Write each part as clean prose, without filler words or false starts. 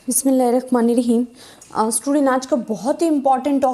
बिस्मिल्लाहिर्रहमानिर्रहीम। स्टूडेंट, आज का बहुत ही इंपॉर्टेंट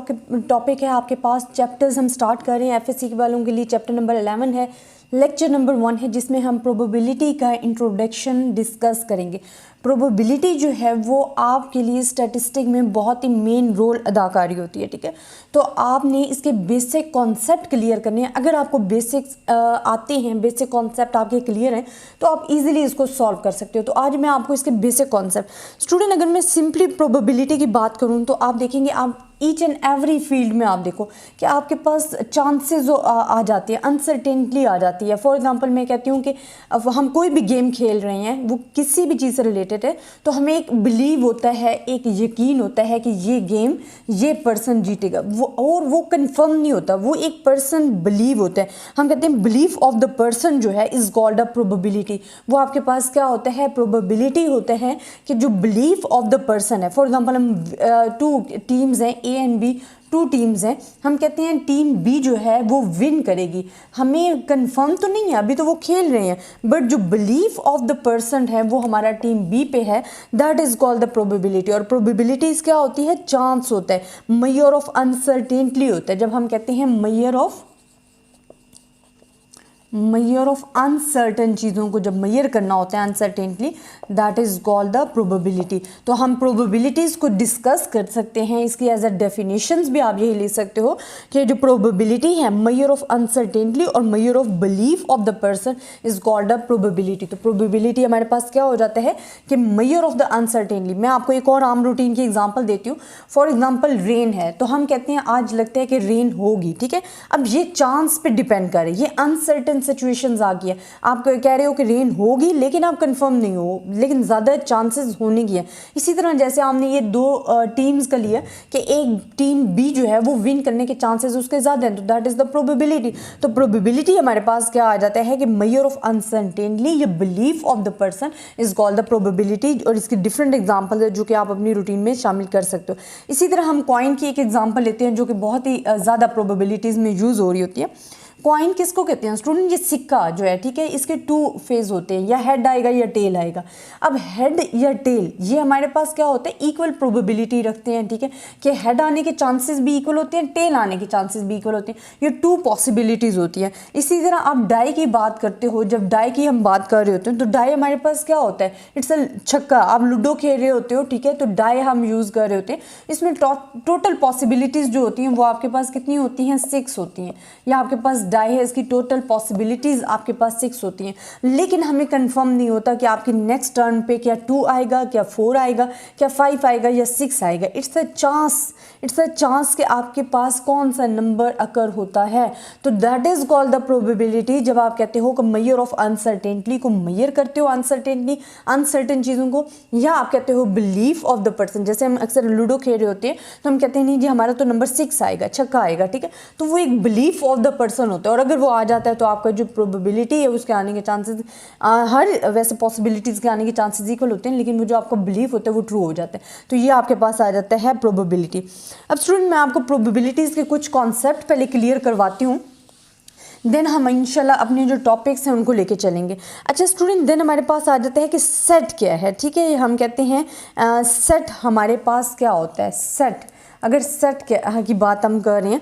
टॉपिक है आपके पास। चैप्टर्स हम स्टार्ट कर रहे हैं एफएससी के वालों के लिए। चैप्टर नंबर 11 है, लेक्चर नंबर 1 है, जिसमें हम प्रोबेबिलिटी का इंट्रोडक्शन डिस्कस करेंगे। प्रोबेबिलिटी जो है वो आपके लिए स्टैटिस्टिक में बहुत ही मेन रोल अदाकारी होती है, ठीक है। तो आपने इसके बेसिक कॉन्सेप्ट क्लियर करने हैं। अगर आपको बेसिक्स आते हैं, बेसिक कॉन्सेप्ट आपके क्लियर हैं, तो आप इजीली इसको सॉल्व कर सकते हो। तो आज मैं आपको इसके बेसिक कॉन्सेप्ट स्टूडेंट, अगर मैं सिंपली प्रोबेबिलिटी की बात करूं तो आप देखेंगे, आप ईच एंड एवरी फील्ड में आप देखो कि आपके पास चांसेस आ जाती है, अनसर्टेनिटी आ जाती है। फॉर एग्जांपल मैं कहती हूँ कि अब हम कोई भी गेम खेल रहे हैं, वो किसी भी चीज़ से रिलेटेड है, तो हमें एक बिलीव होता है, एक यकीन होता है कि ये गेम ये पर्सन जीतेगा, वो कंफर्म नहीं होता, वो एक पर्सन बिलीव होता है। हम कहते हैं बिलीफ ऑफ द पर्सन जो है इज कॉल्ड अ प्रोबेबिलिटी। वो आपके पास क्या होता है, प्रोबेबिलिटी होता है कि जो बिलीफ ऑफ द पर्सन है। फॉर एग्जांपल हम 2 टीम्स हैं, ए एंड बी, 2 टीम्स हैं, हम कहते हैं टीम बी जो है वो विन करेगी। हमें कंफर्म तो नहीं है, अभी तो वो खेल रहे हैं, बट जो बिलीफ ऑफ द पर्सन है वो हमारा टीम बी पे है, that is called the probability. और प्रोबेबिलिटीज क्या होती है, चांस होता है, मेजर ऑफ अनसर्टेनिटी होता है। जब हम कहते हैं मेजर ऑफ अनसर्टन चीज़ों को जब मेजर करना होता है uncertainly, that is called the probability. तो हम प्रोबेबिलिटीज़ को डिस्कस कर सकते हैं, इसकी एज अ डेफिनेशंस भी आप यही ले सकते हो कि जो प्रोबेबिलिटी है मेजर ऑफ अनसर्टेनली और major of belief of the person is called the probability. तो प्रोबेबिलिटी हमारे पास क्या हो जाता है कि मेजर ऑफ द अनसर्टेनली। मैं आपको एक और आम रूटीन की एग्जाम्पल देती हूँ। फॉर एग्जाम्पल रेन है, तो हम कहते हैं आज लगता है कि रेन होगी, ठीक है। अब ये चांस पे डिपेंड करे, ये अनसर्टन सिचुएशंस आ गई है। आप कह रहे हो कि रेन होगी, लेकिन आप कंफर्म नहीं हो, लेकिन ज़्यादा चांसेस होने की है। इसी तरह जैसे हमने ये 2 टीम्स का लिया कि एक टीम बी जो है वो विन करने के चांसेस उसके ज़्यादा हैं, तो दैट इज़ द प्रोबेबिलिटी। तो प्रोबेबिलिटी हमारे पास क्या आ जाता है कि मेजर ऑफ अनसर्टेनली या belief of the person is called the probability. और इसकी डिफरेंट एग्जाम्पल है जो कि आप अपनी रूटीन में शामिल कर सकते हो। इसी तरह हम कॉइन की एक एग्जाम्पल लेते हैं जो कि बहुत ही ज़्यादा प्रोबेबिलिटीज़ में यूज़ हो रही होती है। कॉइन किसको कहते हैं स्टूडेंट, ये सिक्का जो है, ठीक है, इसके 2 फेज होते हैं, या हेड आएगा या टेल आएगा। अब हेड या टेल ये हमारे पास क्या होता है, इक्वल प्रोबेबिलिटी रखते हैं, ठीक है, कि हेड आने के चांसेस भी इक्वल होते हैं, टेल आने के चांसेस भी इक्वल होते हैं। ये 2 पॉसिबिलिटीज़ होती हैं। इसी तरह आप डाई की बात करते हो, जब डाई की हम बात कर रहे होते हैं तो डाई हमारे पास क्या होता है, इट्स अ छक्का। आप लूडो खेल रहे होते हो, ठीक है, तो डाई हम यूज़ कर रहे होते हैं। इसमें टोटल पॉसिबिलिटीज़ जो होती हैं वो आपके पास कितनी होती हैं, 6 होती हैं। या आपके पास डाई है, इसकी टोटल पॉसिबिलिटीज़ आपके पास 6 होती हैं, लेकिन हमें कंफर्म नहीं होता कि आपकी नेक्स्ट टर्न पे क्या 2 आएगा, क्या 4 आएगा, क्या 5 आएगा या 6 आएगा। इट्स अ चांस कि आपके पास कौन सा नंबर अकर होता है। तो that is called the probability. जब आप कहते हो कि मेजर ऑफ अनसर्टेनिटी को मेजर करते हो, अनसर्टेन चीज़ों को, या आप कहते हो बिलीफ ऑफ द पर्सन। जैसे हम अक्सर लूडो खेल रहे होते हैं तो हम कहते हैं नहीं जी हमारा तो नंबर 6 आएगा, छक्का आएगा, ठीक है, तो वो एक बिलीफ ऑफ द पर्सन होता है। और अगर वो आ जाता है तो आपका जो प्रोबेबिलिटी है उसके आने के चांसेस, हर वैसे पॉसिबिलिटीज़ के आने के चांसेस इक्वल होते हैं, लेकिन वो जो आपका बिलीफ होता है वो ट्रू हो जाता है। तो ये आपके पास आ जाता है प्रोबेबिलिटी। अब स्टूडेंट, मैं आपको प्रोबेबिलिटीज़ के कुछ कॉन्सेप्ट पहले क्लियर करवाती हूँ, देन हम इंशाल्लाह अपने जो टॉपिक्स हैं उनको लेके चलेंगे। अच्छा स्टूडेंट, देन हमारे पास आ जाता है कि सेट क्या है, ठीक है। हम कहते हैं सेट हमारे पास क्या होता है, सेट। अगर सेट की बात हम कर रहे हैं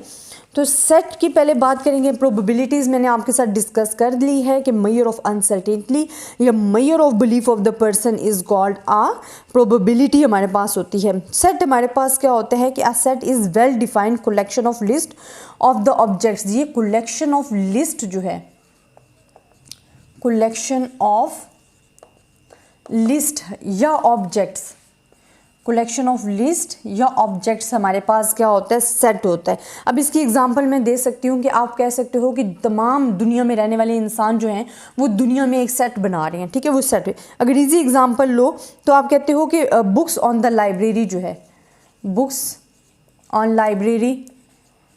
तो सेट की पहले बात करेंगे। प्रोबेबिलिटीज़ मैंने आपके साथ डिस्कस कर ली है कि मेजर ऑफ अनसर्टेनिटी या measure of belief of the person is called a probability हमारे पास होती है। सेट हमारे पास क्या होता है कि a set is well defined collection of list of the objects. ये कलेक्शन ऑफ लिस्ट जो है, कलेक्शन ऑफ लिस्ट या ऑब्जेक्ट्स, कलेक्शन ऑफ लिस्ट या ऑब्जेक्ट्स हमारे पास क्या होता है, सेट होता है। अब इसकी एग्जांपल मैं दे सकती हूँ कि आप कह सकते हो कि तमाम दुनिया में रहने वाले इंसान जो हैं वो दुनिया में एक सेट बना रहे हैं, ठीक है, वो सेट है। अगर इजी एग्जांपल लो तो आप कहते हो कि बुक्स ऑन द लाइब्रेरी जो है, बुक्स ऑन लाइब्रेरी,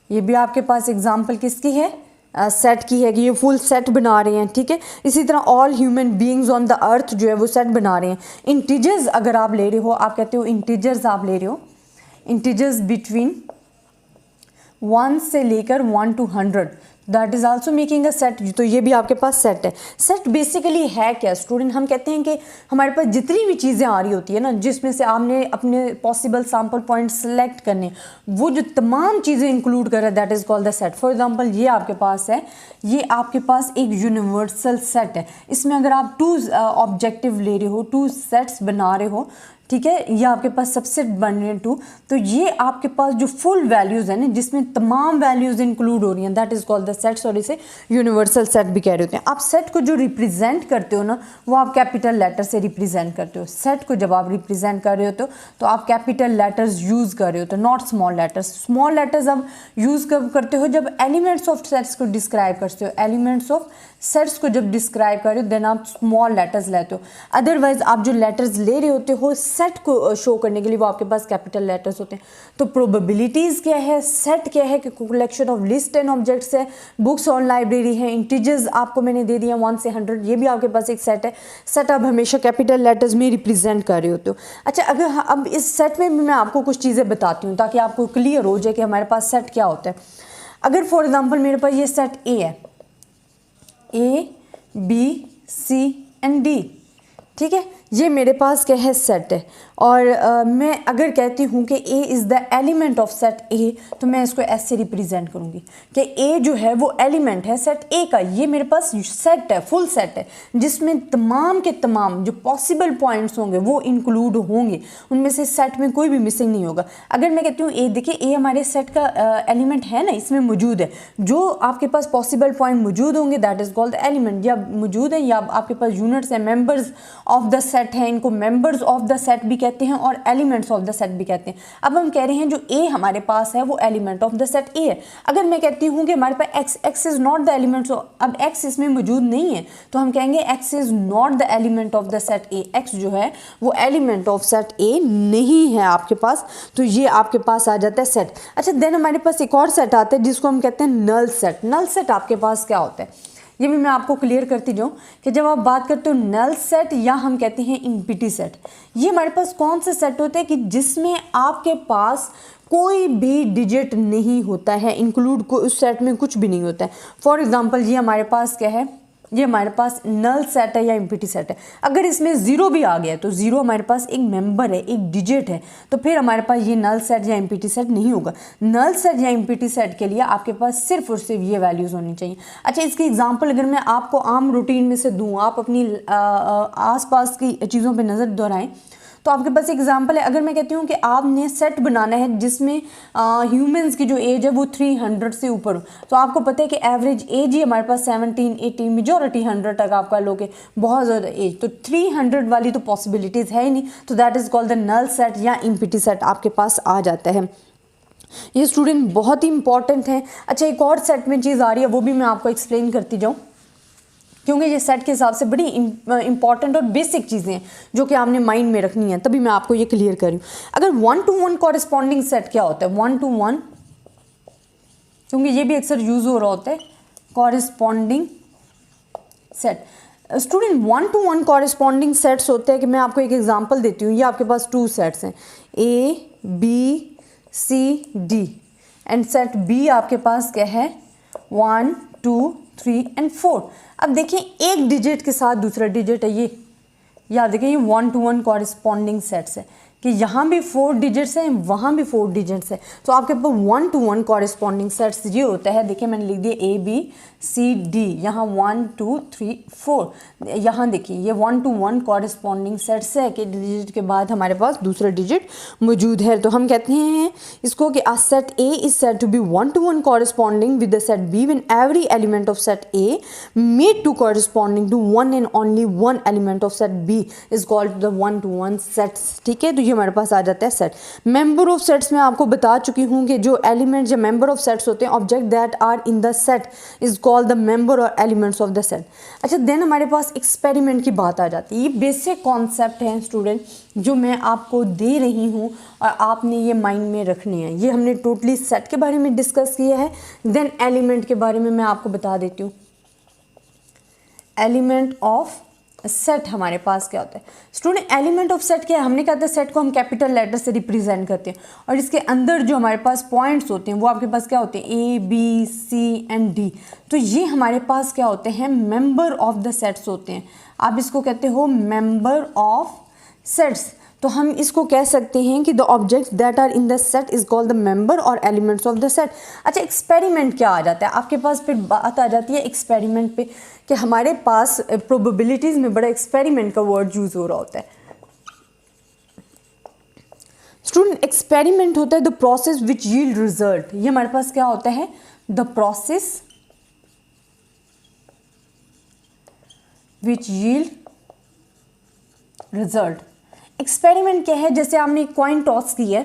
ये भी आपके पास एग्जाम्पल किसकी है, सेट की है कि ये फुल सेट बना रहे हैं, ठीक है। इसी तरह all human beings on the earth जो है वो सेट बना रहे हैं। इंटीजर्स अगर आप ले रहे हो, आप कहते हो इंटीजर्स आप ले रहे हो, इंटीजर्स बिटवीन 1 से लेकर 1 to 100, that is also making a set. तो ये भी आपके पास सेट है। सेट बेसिकली है क्या स्टूडेंट? हम कहते हैं कि हमारे पास जितनी भी चीज़ें आ रही होती है ना, जिसमें से आपने अपने पॉसिबल सैम्पल पॉइंट सेलेक्ट करने, वो जो तमाम चीज़ें इंक्लूड कर रहा है that is called the set. For example ये आपके पास है, ये आपके पास एक यूनिवर्सल सेट है। इसमें अगर आप 2 ऑब्जेक्टिव ले रहे हो, 2 सेट्स बना रहे हो, ठीक है, ये आपके पास सबसेट बन रहे हैं 2, तो ये आपके पास जो फुल वैल्यूज़ है ना, जिसमें तमाम वैल्यूज़ इंक्लूड हो रही हैं, that is called the sets, और इसे यूनिवर्सल सेट भी कह रहे होते हैं। आप सेट को जो रिप्रेजेंट करते हो ना, वो आप कैपिटल लेटर से रिप्रेजेंट करते हो। सेट को जब आप रिप्रेजेंट कर रहे होते हो तो आप कैपिटल लेटर्स यूज़ कर रहे होते हो, not small letters. Small letters आप यूज़ कब करते हो? जब एलिमेंट्स ऑफ सेट्स को डिस्क्राइब करते हो। एलिमेंट्स ऑफ सेट्स को जब डिस्क्राइब कर रहे हो देन आप स्मॉल लेटर्स लेते हो। अदरवाइज आप जो लेटर्स ले रहे होते हो सेट को शो करने के लिए, वो आपके पास कैपिटल लेटर्स होते हैं। तो प्रोबेबिलिटीज़ क्या है, सेट क्या है कि collection of list and objects है, बुक्स ऑन लाइब्रेरी है, इंटीजर्स आपको मैंने दे दिया 1 से 100, ये भी आपके पास एक सेट है। सेट आप हमेशा कैपिटल लेटर्स में रिप्रेजेंट कर रहे होते हो। अच्छा, अगर अब इस सेट में मैं आपको कुछ चीज़ें बताती हूँ ताकि आपको क्लियर हो जाए कि हमारे पास सेट क्या होता है। अगर फॉर एग्जाम्पल मेरे पास ये सेट ए है, A B C and D, ठीक है, ये मेरे पास क्या है? सेट है। और मैं अगर कहती हूँ कि A is the element of set ए, तो मैं इसको एस से रिप्रेजेंट करूँगी कि ए जो है वो एलिमेंट है सेट ए का। ये मेरे पास सेट है, फुल सेट है, जिसमें तमाम के तमाम जो पॉसिबल पॉइंट्स होंगे वो इंक्लूड होंगे, उनमें से सेट में कोई भी मिसिंग नहीं होगा। अगर मैं कहती हूँ ए, देखिए ए हमारे सेट का एलिमेंट है ना, इसमें मौजूद है, जो आपके पास पॉसिबल पॉइंट मौजूद होंगे दैट इज कॉल्ड एलिमेंट। या मौजूद है या आपके पास यूनिट्स हैं, मेंबर्स ऑफ द सेट है, इनको मेंबर्स ऑफ द सेट भी कहते हैं और एलिमेंट्स ऑफ द सेट भी कहते हैं। अब हम कह रहे हैं जो ए हमारे पास है वो element of the set A है। अगर मैं कहती हूँ कि हमारे पास X, X is not the element, अब एक्स इसमें मौजूद नहीं है तो हम कहेंगे X is not the element of the set A. X जो है वो एलिमेंट ऑफ सेट ए नहीं है आपके पास, तो ये आपके पास आ जाता है सेट। अच्छा, देन हमारे पास एक और सेट आता है जिसको हम कहते हैं नल सेट। नल सेट आपके पास क्या होता है ये भी मैं आपको क्लियर करती जाऊँ कि जब आप बात करते हो नल सेट या हम कहते हैं एम्प्टी सेट, ये हमारे पास कौन से सेट होते हैं कि जिसमें आपके पास कोई भी डिजिट नहीं होता है, इंक्लूड को उस सेट में कुछ भी नहीं होता है। फॉर एग्जांपल ये हमारे पास क्या है, ये हमारे पास नल सेट है या एम्प्टी सेट है। अगर इसमें ज़ीरो भी आ गया तो ज़ीरो हमारे पास एक मेंबर है, एक डिजिट है, तो फिर हमारे पास ये नल सेट या एम्प्टी सेट नहीं होगा। नल सेट या एम्प्टी सेट के लिए आपके पास सिर्फ और सिर्फ ये वैल्यूज़ होनी चाहिए। अच्छा, इसकी एग्जांपल अगर मैं आपको आम रूटीन में से दूँ, आप अपनी आसपास की चीज़ों पर नज़र दोहराएँ तो आपके पास एग्जांपल है। अगर मैं कहती हूँ कि आपने सेट बनाना है जिसमें ह्यूमंस की जो एज है वो 300 से ऊपर हो, तो आपको पता है कि एवरेज एज ही हमारे पास 17, 18, मेजॉरिटी 100 तक आपका लोग है, बहुत ज़्यादा एज, तो 300 वाली तो पॉसिबिलिटीज़ है ही नहीं, तो that is called the null set या एम्प्टी सेट आपके पास आ जाता है। ये स्टूडेंट बहुत ही इंपॉर्टेंट है। अच्छा, एक और सेट में चीज़ आ रही है, वो भी मैं आपको एक्सप्लेन करती जाऊँ क्योंकि ये सेट के हिसाब से बड़ी इंपॉर्टेंट और बेसिक चीज़ें हैं जो कि आपने माइंड में रखनी है, तभी मैं आपको ये क्लियर कर रही हूँ। अगर 1-to-1 कॉरेस्पॉन्डिंग सेट क्या होता है? 1-to-1, क्योंकि ये भी अक्सर यूज़ हो रहा होता है, corresponding set. Student 1-to-1 corresponding sets होते हैं कि मैं आपको एक एग्जांपल देती हूँ। ये आपके पास 2 सेट्स हैं, A B C D, and set B आपके पास क्या है? 1, 2, 3 एंड 4। अब देखिए एक डिजिट के साथ दूसरा डिजिट है, ये आप देखिए ये 1-to-1 कॉरेस्पॉन्डिंग सेट्स है कि यहाँ भी 4 डिजिट्स हैं, वहाँ भी 4 डिजिट्स हैं, तो आपके पास 1-to-1 कॉरेस्पॉन्डिंग सेट्स ये होता है। देखिए मैंने लिख दिया ए बी सी डी, यहाँ 1, 2, 3, 4, यहाँ देखिए ये 1-to-1 कॉरेस्पॉन्डिंग सेट्स है कि डिजिट के बाद हमारे पास दूसरा डिजिट मौजूद है। तो हम कहते हैं इसको कि a set A is said to be 1-to-1 corresponding with the set B when every element of set A made to corresponding to one and only one element of set B is called the 1-to-1 sets. ठीक है, तो ये हमारे पास आ जाता है set. Member of sets में आपको बता चुकी हूँ कि जो एलिमेंट या मेंबर ऑफ सेट्स होते हैं, object that are in the set is called the member और एलिमेंट्स ऑफ द सेट। अच्छा, देन हमारे पास एक्सपेरिमेंट की बात आ जाती है। ये बेसिक कॉन्सेप्ट है स्टूडेंट जो मैं आपको दे रही हूँ और आपने ये माइंड में रखने हैं। ये हमने टोटली सेट के बारे में डिस्कस किया है। देन एलिमेंट के बारे में मैं आपको बता देती हूँ। एलिमेंट ऑफ सेट हमारे पास क्या होता है स्टूडेंट, एलिमेंट ऑफ सेट क्या है, हमने कहा था सेट को हम कैपिटल लेटर से रिप्रेजेंट करते हैं और इसके अंदर जो हमारे पास पॉइंट्स होते हैं वो आपके पास क्या होते हैं A B C and D. तो ये हमारे पास क्या होते हैं मेंबर ऑफ द सेट्स होते हैं, आप इसको कहते हो मेंबर ऑफ सेट्स। तो हम इसको कह सकते हैं कि the objects that are in the set is called the member और एलिमेंट्स ऑफ द सेट। अच्छा एक्सपेरिमेंट क्या आ जाता है आपके पास, फिर बात आ जाती है एक्सपेरिमेंट पे कि हमारे पास प्रोबेबिलिटीज़ में बड़ा एक्सपेरिमेंट का वर्ड यूज़ हो रहा होता है। स्टूडेंट एक्सपेरिमेंट होता है the process which yield result, ये हमारे पास क्या होता है the process which yield result. Experiment क्या है, जैसे आपने एक कॉइन टॉस की है,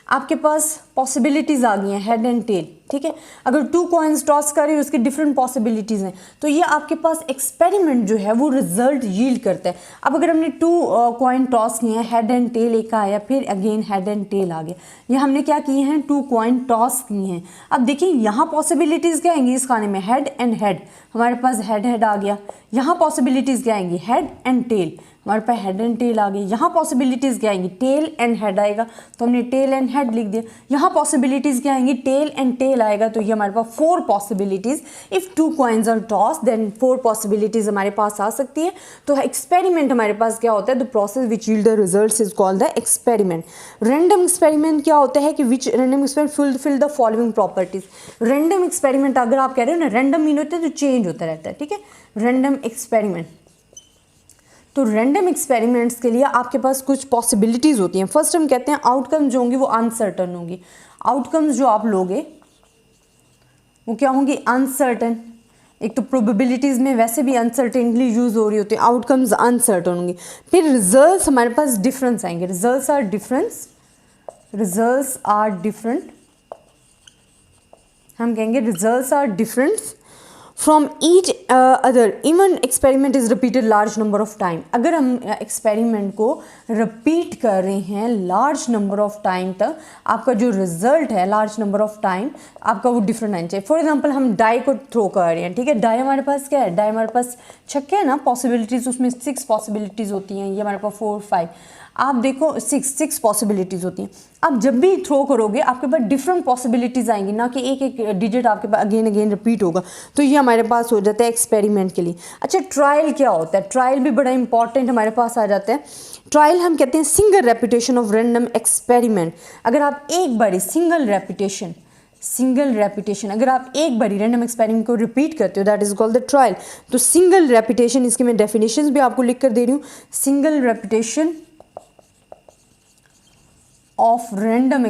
आपके पास पॉसिबिलिटीज़ आ गई हैं हेड एंड टेल, ठीक है। अगर 2 कॉइन्स टॉस कर रही हो उसकी डिफरेंट पॉसिबिलिटीज़ हैं, तो ये आपके पास एक्सपेरिमेंट जो है वो रिजल्ट यील्ड करता है। अब अगर हमने 2 कॉइन टॉस किए हैं, हेड एंड टेल एक आया, फिर अगेन हेड एंड टेल आ गया, ये हमने क्या किए हैं 2 कॉइन टॉस किए हैं। अब देखिए यहाँ पॉसिबिलिटीज़ क्या आएंगी इस खाने में, हेड एंड हेड, हमारे पास हेड हेड आ गया। यहाँ पॉसिबिलिटीज़ क्या आएंगी हेड एंड टेल, हमारे पास हेड एंड टेल आ गई। यहाँ पॉसिबिलिटीज़ क्या आएंगी टेल एंड हेड आएगा, तो हमने टेल एंड हेड लिख दिया। यहाँ पॉसिबिलिटीज़ क्या आएंगी टेल एंड टेल आएगा, तो ये हमारे पास 4 possibilities. If 2 coins are toss then 4 possibilities हमारे पास आ सकती है। तो एक्सपेरिमेंट हमारे पास क्या होता है the process which yield the results is called the experiment. Random experiment क्या होता है कि which random experiment fulfil the following properties. Random experiment अगर आप कह रहे हो ना, रैंडम मीन होता है तो चेंज होता रहता है, ठीक है, रैंडम एक्सपेरिमेंट। तो रैंडम एक्सपेरिमेंट्स के लिए आपके पास कुछ पॉसिबिलिटीज़ होती हैं। फर्स्ट हम कहते हैं आउटकम्स जो होंगी वो अनसर्टन होंगी। आउटकम्स जो आप लोगे वो क्या होंगी अनसर्टन। एक तो प्रोबेबिलिटीज़ में वैसे भी अनसर्टेनली यूज़ हो रही होती है, आउटकम्स अनसर्टन होंगी। फिर रिजल्ट्स हमारे पास डिफरेंस आएंगे, रिजल्ट्स आर डिफरेंट, हम कहेंगे results are different from each other even experiment is repeated large number of time. अगर हम एक्सपेरिमेंट को रिपीट कर रहे हैं लार्ज नंबर ऑफ टाइम तक, आपका जो रिजल्ट है लार्ज नंबर ऑफ टाइम आपका वो डिफरेंट आना चाहिए। फॉर एग्जांपल हम डाई को थ्रो कर रहे हैं, ठीक है, डाई हमारे पास क्या है, डाई हमारे पास छक्के है ना, पॉसिबिलिटीज़ उसमें 6 पॉसिबिलिटीज़ होती हैं, ये हमारे पास 4 5, आप देखो 6 पॉसिबिलिटीज़ होती हैं। आप जब भी थ्रो करोगे आपके पास डिफरेंट पॉसिबिलिटीज़ आएंगी, ना कि एक डिजिट आपके पास अगेन रिपीट होगा। तो ये हमारे पास हो जाता है एक्सपेरिमेंट के लिए। अच्छा ट्रायल क्या होता है, ट्रायल भी बड़ा इंपॉर्टेंट हमारे पास आ जाता है। ट्रायल हम कहते हैं single repetition of random experiment. अगर आप एक बारी सिंगल रेपिटेशन अगर आप एक बारी रैंडम एक्सपेरिमेंट को रिपीट करते हो that is called the trial. तो सिंगल रेपिटेशन, इसकी मैं डेफिनेशंस भी आपको लिख कर दे रही हूँ। Single repetition of random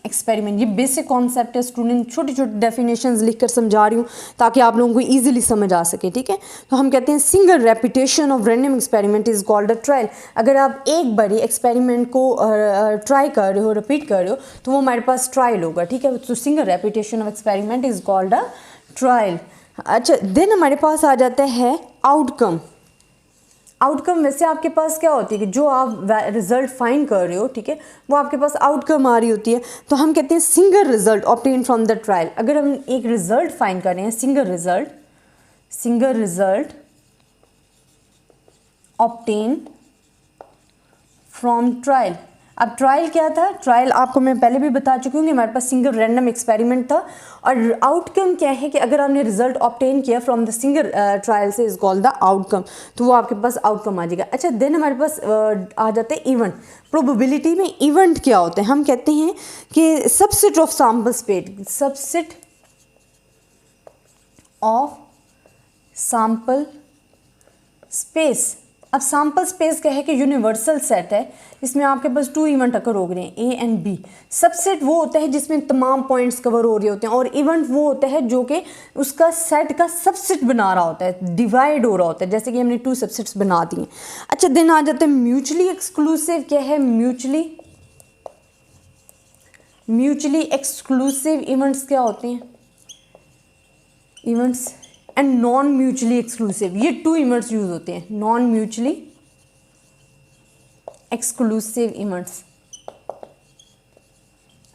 experiment, ये बेसिक कॉन्सेप्ट है स्टूडेंट, छोटी छोटी डेफिनेशंस लिखकर समझा रही हूँ ताकि आप लोगों को इजीली समझ आ सके, ठीक है। तो हम कहते हैं single repetition of random experiment is called a trial. अगर आप एक बारी एक्सपेरिमेंट को ट्राई कर रहे हो, रिपीट कर रहे हो, तो वो हमारे पास ट्रायल होगा, ठीक है। तो single repetition of experiment is called a trial. अच्छा देन हमारे पास आ जाता है आउटकम। आउटकम वैसे आपके पास क्या होती है कि जो आप रिजल्ट फाइंड कर रहे हो, ठीक है, वो आपके पास आउटकम आ रही होती है। तो हम कहते हैं single result obtain from the trial. अगर हम एक रिजल्ट फाइंड कर रहे हैं, single result obtain from trial. अब ट्रायल क्या था, ट्रायल आपको मैं पहले भी बता चुकी हूँ कि हमारे पास सिंगल रैंडम एक्सपेरिमेंट था। और आउटकम क्या है कि अगर आपने रिजल्ट ऑब्टेन किया फ्रॉम द सिंगल ट्रायल से इज कॉल्ड द आउटकम, तो वो आपके पास आउटकम आ जाएगा। अच्छा देन हमारे पास आ जाते हैं इवेंट। प्रोबेबिलिटी में इवेंट क्या होते हैं, हम कहते हैं कि सबसेट ऑफ सैंपल स्पेस। अब सैम्पल स्पेस क्या है कि यूनिवर्सल सेट है, इसमें आपके पास 2 इवेंट अकर हो गए हैं ए एंड बी। सबसेट वो होता है जिसमें तमाम पॉइंट्स कवर हो रहे होते हैं, और इवेंट वो होता है जो कि उसका सेट का सबसेट बना रहा होता है, डिवाइड हो रहा होता है, जैसे कि हमने 2 सबसेट्स बना दिए। अच्छा देन आ जाते हैं म्यूचुअली एक्सक्लूसिव। क्या है म्यूचुअली एक्सक्लूसिव इवेंट्स क्या होते हैं, events and non mutually exclusive, ये 2 इवेंट्स यूज होते हैं, नॉन म्यूचुअली एक्सक्लूसिव इवेंट्स।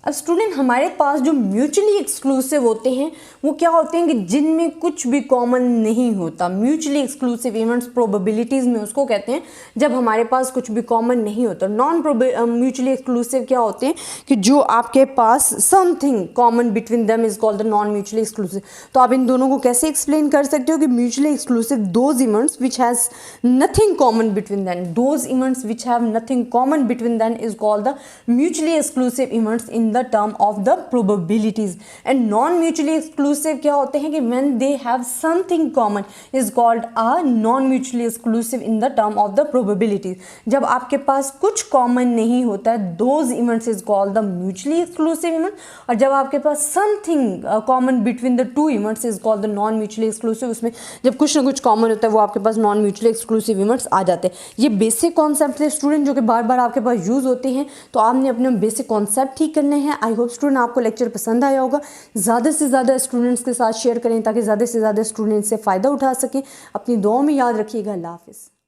अब स्टूडेंट हमारे पास जो म्यूचुअली एक्सक्लूसिव होते हैं वो क्या होते हैं कि जिनमें कुछ भी कॉमन नहीं होता। म्यूचुअली एक्सक्लूसिव इवेंट्स प्रोबेबिलिटीज़ में उसको कहते हैं जब हमारे पास कुछ भी कॉमन नहीं होता। नॉन म्यूचुअली एक्सक्लूसिव क्या होते हैं कि जो आपके पास something common between them is called the non mutually exclusive. तो आप इन दोनों को कैसे एक्सप्लेन कर सकते हो कि mutually exclusive those events which has nothing common between them, those events which have nothing common between them is called the mutually exclusive events in the term of the probabilities। and non mutually exclusive क्या होते हैं कि when they have something common is called a non mutually exclusive in the term of the probabilities। जब आपके पास कुछ common नहीं होता है those events is called the mutually exclusive event, और जब आपके पास something common between the two events is called the non mutually exclusive। उसमें जब कुछ ना कुछ common होता है वो आपके पास non mutually exclusive events आ जाते हैं। ये बेसिक कॉन्सेप्ट थे स्टूडेंट जो कि बार बार आपके पास यूज होते हैं, तो आपने अपने बेसिक कॉन्सेप्ट ठीक करने हैं। आई होप स्टूडेंट आपको लेक्चर पसंद आया होगा। ज़्यादा से ज़्यादा स्टूडेंट्स के साथ शेयर करें ताकि ज़्यादा से ज़्यादा स्टूडेंट्स से फ़ायदा उठा सकें। अपनी दुआओं में याद रखिएगा। अल्लाह हाफिज़।